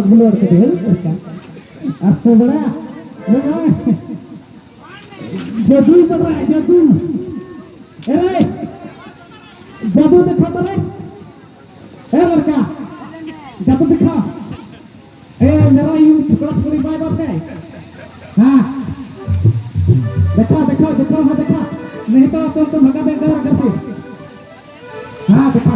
Benar kecil, apa bera? Jadul bera, jadul. Jadul देखा तले? लड़का, जदू दिखा। मेरा यूं थोड़ा थोड़ी बात बात है। हाँ, देखा। नहीं तो तुम भगा देंगे घर से। हाँ, देखा।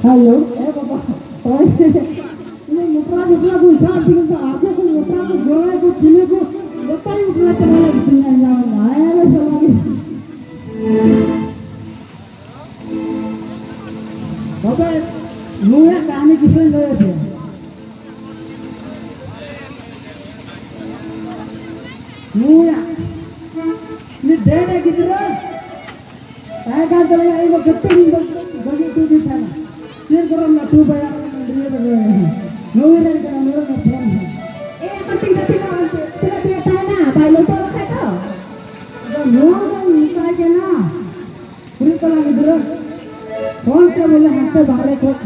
Halo, bapak. Ini ngeprak usaha bikin tak aku ngeprak jual aku sini aku betul ngeprak terlalu besar jangan ayah selagi. Bapak, luar kami kisah luar dia. Luar, ini dana gitu lah. Saya kan terlalu ini betul bagi tu di sana. Dia korang nak tu bayar dia berapa? Nurul kan nurul nak pulang. Penting tidak tanah, bayar lupa pakai tu. Nurul ni saja na. Beri kalau ni dulu. Kau boleh hantar bahare kau